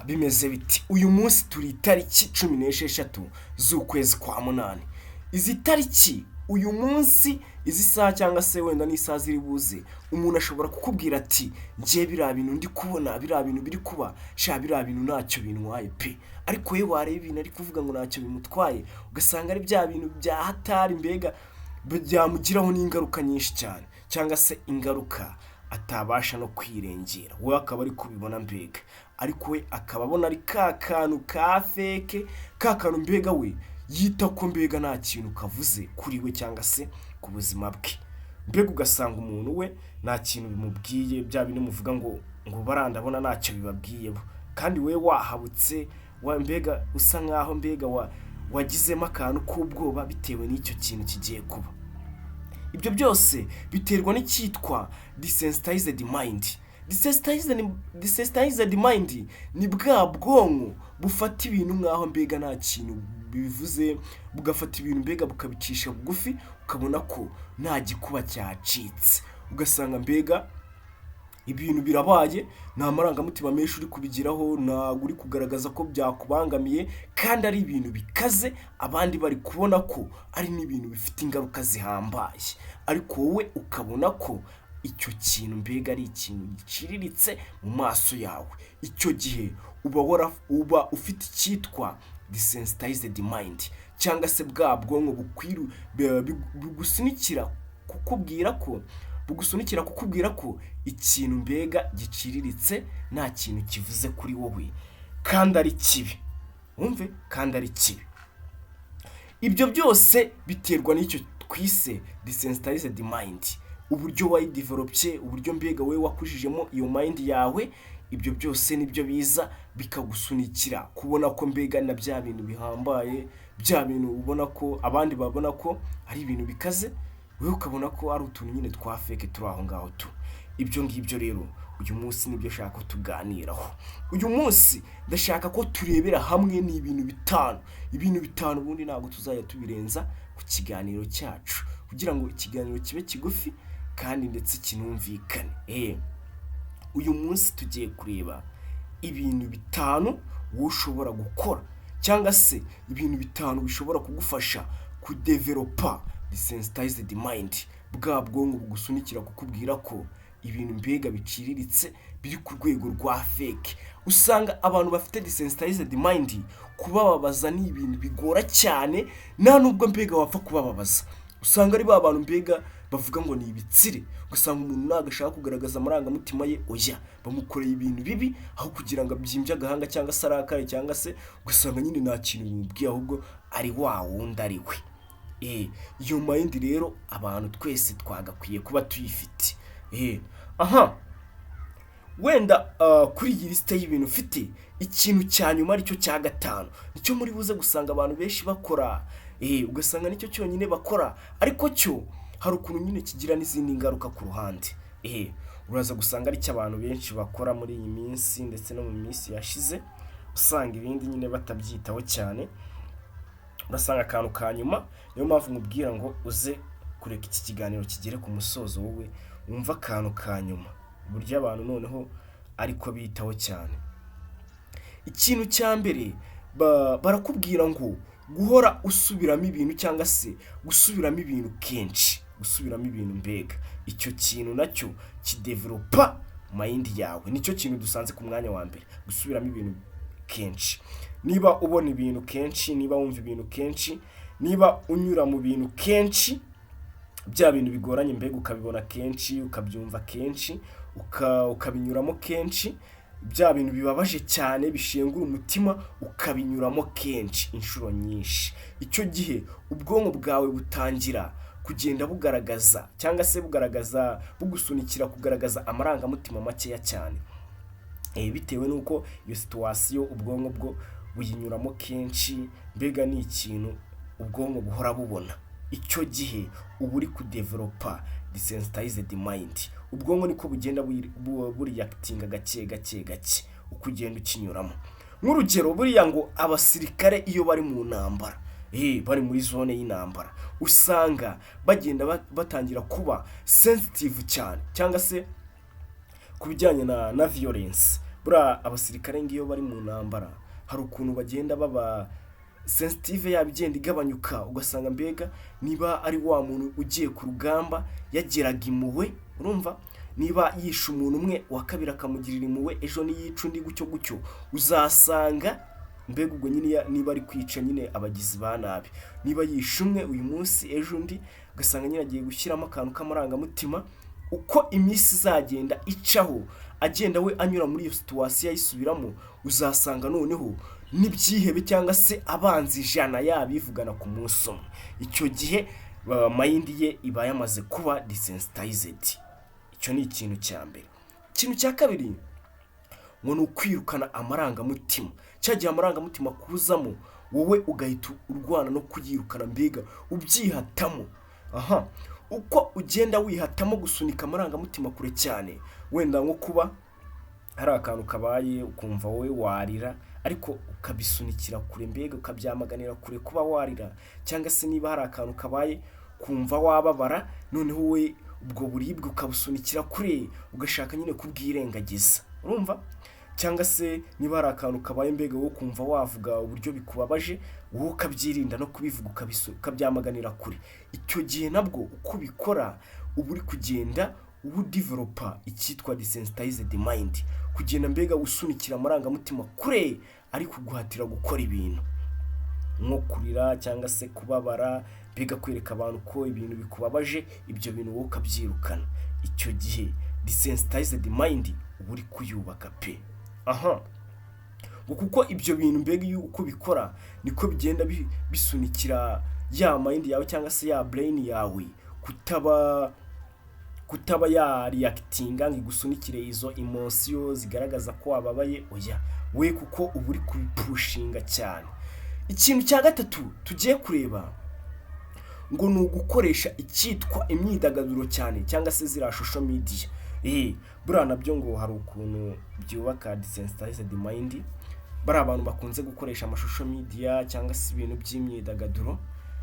Bimeze biti uyu munsi turi itariki 16 z'ukwezi kwa munani. Izi tariki uyu munsi izi saha cyangwa se wenda n'isaha ziri buze umuntu ashobora kukubwira ati ngiye biriya bintu ndi kubona biriya bintu biri kuba biriya bintu ntacyo bintwaye pe, ariko we wareba ibintu ari kuvuga ngo ntacyo bimutwaye ugasanga ari bya bintu bya hatari, mbega byamugiraho n'ingaruka nyinshi cyane cyangwa se ingaruka atabasha no kwirengera, we akaba ari kubibona mbega, ariko we akaba abona ari ka kantu ka feke, ka kantu mbega we yita ko mbega nta kintu kavuze kuri we cyangwa se ku buzima bwe, mbega ugasanga umuntu we nta kintu bimubwiye, bya bintu muvuga ngo barandabona ntacyo bibabwiyeho, kandi we wahabutse mbega usa nkaho mbega wagizemo akantu k'ubwoba bitewe n'icyo kintu kigiye kuba. Ibyo byose biterwa n'icyitwa desensitized mind. Desensitized mind ni bwa bwonko bufata ibintu nkaho mbega nta kintu bivuze, bugafata ibintu mbega bukabicisha bugufi, ukabona ko nta gikuba cyacitse, ugasanga mbega ibintu birabaye, nta marangamutima menshi uri kubigiraho, ntabwo uri kugaragaza ko byakubangamiye, kandi ari ibintu bikaze abandi bari kubona ko ari n'ibintu bifite ingaruka zihambaye, ariko wowe ukabona ko icyo kintu mbega ari ikintu giciriritse mu maso yawe. Icyo gihe uba ufite icyitwa desensitized mind, cyangwa se bwa bwonko bugusunikira kukubwira ko ikintu mbega giciriritse nta kintu kivuze kuri wowe, kandi ari kibi, wumve, kandi ari kibi. Ibyo byose biterwa n'icyo twise desensitized mind, uburyo wayidevelopye, uburyo mbega we wakujijemo iyo mind yawe. Ibyo byose nibyo biza bikagusunikira kubona ko mbega na bya bintu bihambaye, bya bintu ubona ko abandi babona ko ari ibintu bikaze, wewe ukabona ko ari utuntu nyine twa feke turi aho ngaho tu. Ibyo ngibyo rero uyu munsi nibyo shaka ko tuganiraho. Uyu munsi ndashaka ko turebera hamwe ni ibintu bitanu ubundi ntabwo tuzajya tubirenza ku kiganiro cyacu, kugira ngo ikiganiro kibe kigufi kandi ndetse kinumvikane. Uyu munsi tugiye kureba ibintu 5 wowe ushobora gukora, cyangwa se ibintu 5 bishobora kugufasha kudevelopa desensitized mind, bwa bwonko bugusunikira kukubwira ko ibintu mbega biciriritse biri ku rwego rwa fake. Usanga abantu bafite desensitized mind kubababaza ni ibintu bigora cyane, nta nubwo mbega wapfa kubababaza. Usanga ari ba bantu mbega bavuga ngo ni ibitsire, ugasanga umuntu ntabwo ashaka kugaragaza amarangamutima ye, oya bamukoreye ibintu bibi aho kugira ngo abyimbye agahanga cyangwa se arakare, cyangwa se ugasanga nyine nta kintu bimubwiye ahubwo ari wa wundi ari we. Iyo mind rero abantu twese twagakwiye kuba tuyifite. Wenda kuri iyi liste y'ibintu ufite, ikintu cya nyuma aricyo cya 5 nicyo muri buze gusanga abantu benshi bakora, ugasanga nicyo cyonyine bakora, ariko cyo hari ukuntu nyine kigira n'izindi ngaruka ku ruhande. Uraza gusanga ari cyo abantu benshi bakora muri iyi minsi ndetse no mu minsi yashize, usanga ibindi nyine batabyitaho cyane. Urasanga akantu ka nyuma, niyo mpamvu nkubwira ngo uze kureka iki kiganiro kigere ku musozo, wowe wumva akantu ka nyuma, uburyo abantu noneho ariko bitaho cyane. Ikintu cya mbere barakubwira ngo guhora usubiramo ibintu, cyangwa se gusubiramo ibintu kenshi, gusubiramo ibintu mbega icyo kintu nacyo kidevelopa mind yawe. Nicyo kintu dusanze ku mwanya wa mbere, gusubiramo ibintu kenshi. Niba ubona ibintu kenshi, niba wumva ibintu kenshi, niba unyura mu bintu kenshi, bya bintu bigoranye mbega ukabibona kenshi, ukabyumva kenshi, ukabinyuramo kenshi, bya bintu bibabaje cyane bishengura umutima ukabinyuramo kenshi inshuro nyinshi, icyo gihe ubwonko bwawe butangira kugenda bugaragaza, cyangwa se bugusunikira kugaragaza amarangamutima makeya cyane, bitewe n'uko iyo situation ubwonko bwo buyinyuramo kenshi, mbega ni ikintu ubwonko buhora bubona. Icyo gihe uba uri kudevelopa desensitized mind, ubwonko niko bugenda buriyakitinga gake uko ugenda ukinyuramo. Nk'urugero buriya ngo abasirikare iyo bari mu ntambara, bari muri zone y'intambara, usanga bagenda batangira kuba sensitive cyane, cyangwa se ku bijyanye na violence, buriya abasirikare ngiyo bari mu ntambara hari ukuntu bagenda baba sensitive yabo igenda igabanyuka, ugasanga mbega niba ari wa muntu ugiye ku rugamba yageraga impuhwe, urumva niba yishe umuntu umwe wa kabiri akamugirira impuhwe, ejo niyica undi gutyo gutyo, uzasanga mbega ubwo nyine niba ari kwica nyine abagizi ba nabi, niba yishe umwe uyu munsi ejo undi, ugasanga nyine agiye gushyiramo akantu k'amarangamutima, uko iminsi izagenda icaho agenda we anyura muri iyo situwasiyo ayisubiramo, uzasanga noneho n'ibyihebe cyangwa se abanzi ijana yabivugana ku munsi umwe. Icyo gihe mayindi ye iba yamaze kuba desensitized. Icyo ni ikintu cya mbere. Ikintu cya kabiri ngo ni ukwirukana amarangamutima. Cyagiye amarangamutima kuzamo wowe ugahita urwana no kuyirukana, mbega ubyihatamo. Uko ugenda wihatamo gusunika amarangamutima kure cyane, wenda nko kuba hari akantu kabaye ukumva wowe warira ariko ukabisunikira kure, mbega ukabyamaganira kure kuba warira, cyangwa se niba hari akantu kabaye kumva wababara, noneho wowe ubwo buribwe ukabusunikira kure ugashaka nyine kubwirengagiza, urumva? Cyangwa se niba hari akantu kabaye mbega wowe kumva wavuga uburyo bikubabaje, wowe ukabyirinda no kubivuga ukabyamaganira kure. Icyo gihe nabwo uko ubikora uba uri kugenda developa icyitwa desensitized mind, kugenda mbega usunikira amarangamutima kure ari kuguhatira gukora ibintu nko kurira cyangwa se kubabara, mbega kwereka abantu ko ibintu bikubabaje, ibyo bintu wowe ukabyirukana. Icyo gihe desensitized mind uba uri kuyubaka pe. Kuko ibyo bintu mbega uko bikora niko bigenda bisunikira ya mind yawe cyangwa se ya brain yawe kutaba ya reactinga ngo igusunikire izo emotion zigaragaza ko wababaye, oya we kuko uba uri kubipushinga cyane. Ikintu cya gatatu tugiye kureba ngo ni ugukoresha icyitwa imyidagaduro cyane cyangwa se zira social media. Buriya nabyo ngo hari ukuntu byubaka desensitized mind. Bari abantu bakunze gukoresha amashusho media cyangwa se ibintu by'imyidagaduro,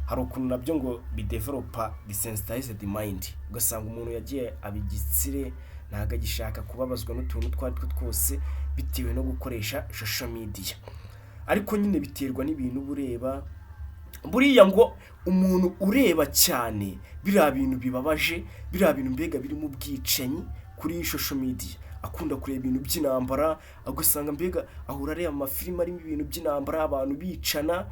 hari ukuntu nabyo ngo bidevelopa desensitized mind. Ugasanga umuntu yagiye abigitsire, ntago agishaka kubabazwa n'utuntu twose bitewe no gukoresha social media. Ariko nyine biterwa n'ibintu bureba. Buriya ngo umuntu ureba cyane biriya bintu bibabaje, biriya bintu mbega biri mu bwicanyi kuri social media, akunda kureba ibintu by'intambara, agasanga mbega ahura areba amafilime arimo ibintu by'intambara, abantu bicana,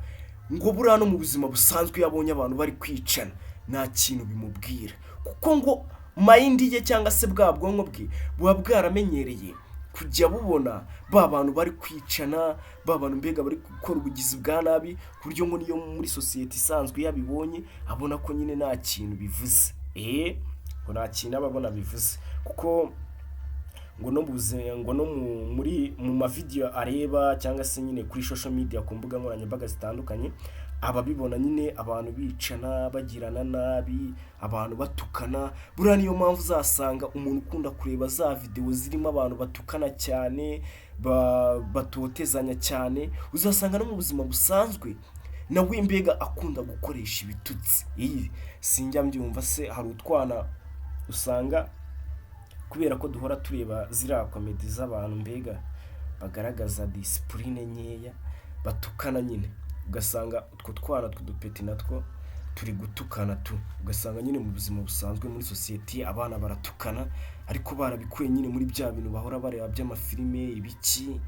ngo buriya no mu buzima busanzwe yabonye abantu bari kwicana nta kintu bimubwira, kuko ngo mayindi ye cyangwa se bwa bwonko bwe buba bwaramenyereye kujya bubona ba bantu bari kwicana, ba bantu mbega bari gukora ubugizi bwa nabi, ku buryo ngo niyo muri sosiyete isanzwe yabibonye abona ko nyine nta kintu bivuze. Ngo nta kintu ababona bivuze, kuko ngo no mu mavideo areba cyangwa se nyine kuri social media ku mbuga nkoranyambaga zitandukanye, ababibona nyine abantu bicana, bagirana nabi, abantu batukana. Buriya niyo mpamvu uzasanga umuntu ukunda kureba za video zirimo abantu batukana cyane, batotezanya cyane, uzasanga no mu buzima busanzwe nawe mbega akunda gukoresha ibitutsi. Sinjya mbyumva se hari utwana usanga kubera ko duhora tureba ziriya komedi z'abantu mbega bagaragaza disipurine nkeya batukana nyine, ugasanga utwo twana tw'udupeti natwo turi gutukana ugasanga nyine mu buzima busanzwe muri sosiyete abana baratukana, ariko barabikuye nyine muri bya bintu bahora bareba by'amafilime ibiki.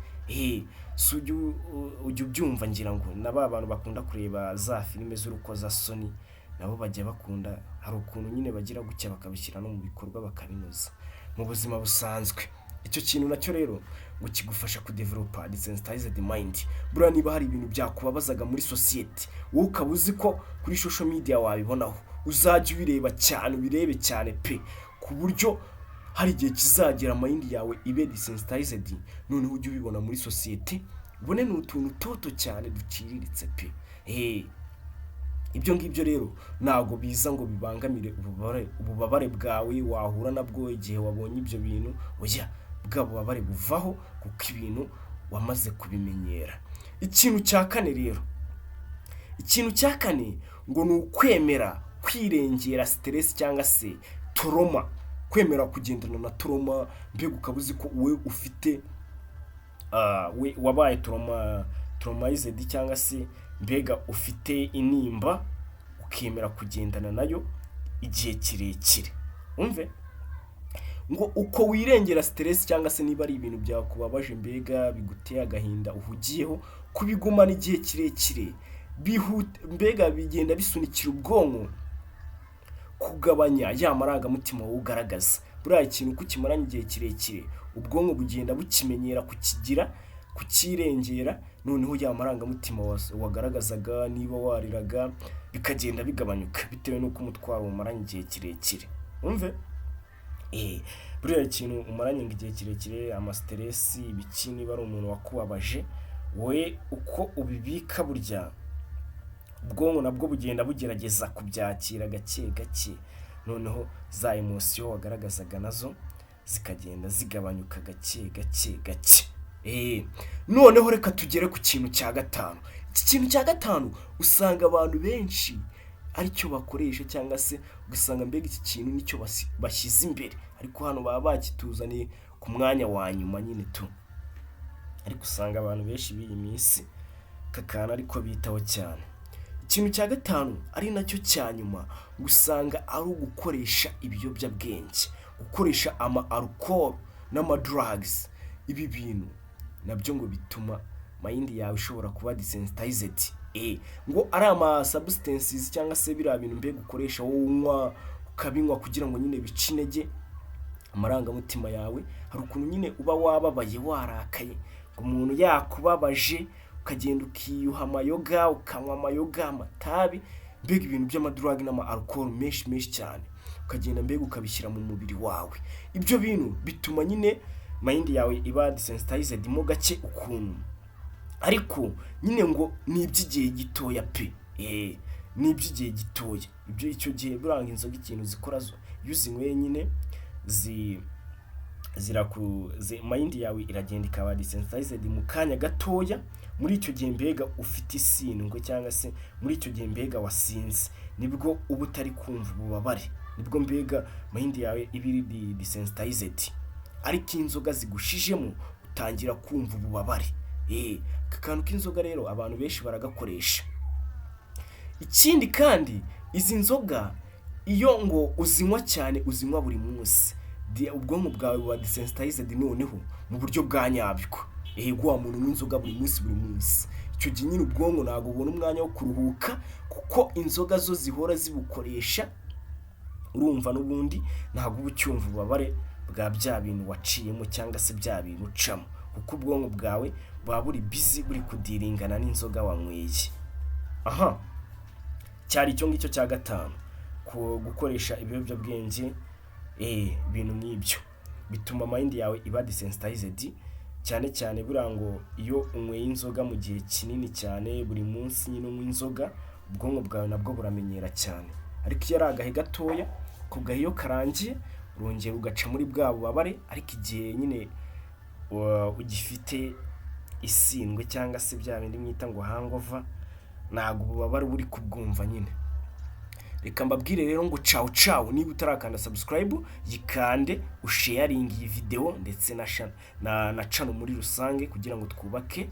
Ujya ubyumva ngira ngo n'aba bantu bakunda kureba za filime z'urukozasoni nabo bajya bakunda, hari ukuntu nyine bagira gucya bakabishyira no mu bikorwa bakabinoza mu buzima busanzwe. Icyo kintu nacyo rero ngo kigufasha kudevelopa desensitized mind. Buriya niba hari ibintu byakubabazaga muri sosiyete wowe ukaba uzi ko kuri social media wabibonaho, uzajya ubireba cyane, ubirebe cyane pe, ku buryo hari igihe kizagera mind yawe ibe desensitized, noneho ujye ubibona muri sosiyete ubone ni utuntu toto cyane duciriritse pe. Ibyo ngibyo rero ntago biza ngo bibangamire ububabare bwawe wahura nabwo igihe wabonye ibyo bintu, oya bwa bubabare buvaho kuko ibintu wamaze kubimenyera. Ikintu cya kane ngo ni ukwemera kwirengera stress cyangwa se trauma, kwemera kugendana na trauma, mbega ukaba uzi ko wowe ufite wabaye traumatized cyangwa se mbega ufite inimba ukemera kugendana nayo igihe kirekire. Umve ngo uko wirengera stress cyangwa se niba ari ibintu byakubabaje mbega biguteye agahinda uhugiyeho kubigumana igihe kirekire mbega bigenda bisunikira ubwonko kugabanya ya marangamutima wowe ugaragaza. Buriya ikintu kukimaranye igihe kirekire ubwonko bugenda bukimenyera kukirengera, noneho ya marangamutima wagaragazaga niba wariraga bikagenda bigabanyuka bitewe n'uko umutwaro umaranye igihe kirekire. Umve buriya ikintu umaranye igihe kirekire, amastress ibiki, niba ari umuntu wakubabaje, we uko ubibika burya ubwonko nabwo bugenda bugerageza kubyakira gake gake, noneho za emotion wagaragazaga nazo zikagenda zigabanyuka gake gake. Noneho reka tugere ku kintu cya gatanu. Iki kintu cya gatanu usanga abantu benshi aricyo bakoresha cyangwa se ugasanga mbega iki kintu nicyo bashyize imbere, ariko hano baba bakituzaniye ku mwanya wa nyuma nyine tu. Ariko usanga abantu benshi b'iyi minsi kakana ariko bitaho cyane. Ikintu cya gatanu ari nacyo cya nyuma usanga ari ugukoresha ibiyobyabwenge, gukoresha alcohol n'ama drugs. Ibi bintu nabyo ngo bituma mind yawe ishobora kuba desensitized. Ngo ari ama substances cyangwa se biriya bintu mbega ukoresha wowe unywa ukabinywa kugira ngo nyine bice intege amarangamutima yawe. Hari ukuntu nyine uba wababaye warakaye, ngo umuntu yakubabaje ukagenda ukiyuha amayoga, ukanywa amayoga, amatabi, mbega ibintu by'amadrug n'ama alcohol menshi cyane, ukagenda mbega ukabishyira mu mubiri wawe. Ibyo bintu bituma nyine mind yawe iba desensitized mo gake ukuntu, ariko nyine ngo ni iby'igihe gitoya pe. Ni iby'igihe gitoya. Ibyo icyo gihe buranga inzoga ikintu zikora zo yuzinwe nyine mind yawe iragenda ikaba desensitized mu kanya gatoya. Muri icyo gihe mbega ufite isindwe cyangwa se muri icyo gihe mbega wasinze, nibwo uba utari kumva ububabare, nibwo mbega mind yawe ibiri desensitized. Ariko inzoga zigushijemo utangira kumva ububabare. Akantu k'inzoga rero abantu benshi baragakoresha. Ikindi kandi izi nzoga iyo ngo uzinywa cyane, uzinywa buri munsi, ubwonko bwawe buba desensitized noneho mu buryo bwa nyabyo. Wa muntu n'inzoga buri munsi, icyo gihe nyine ubwonko ntabwo ubona umwanya wo kuruhuka, kuko inzoga zo zihora zibukoresha. Urumva n'ubundi ntabwo uba ucyumva ububabare bwa bya bintu waciyemo cyangwa se bya bintu ucamo, kuko ubwonko bwawe buba buri busy buri kudiringana n'inzoga wanyweye. Cyari icyo ngicyo cya gatanu, gukoresha ibiyobyabwenge. Ibintu nk'ibyo bituma mind yawe iba desensitized cyane buriya ngo iyo unyweye inzoga mu gihe kinini cyane buri munsi nyine unywa inzoga, ubwonko bwawe nabwo buramenyera cyane. Ariko iyo ari agahe gatoya, ku gahe iyo karangiye urongera ugaca muri bwa bubabare. Ariko igihe nyine ugifite isindwe cyangwa se bya bindi mwita ngo hangover, ntabwo ububabare buri kubwumva nyine. Reka mbabwire rero ngo ciao. Niba utarakanda subscribe yikande, usharing iyi video ndetse na channel muri rusange kugira ngo twubake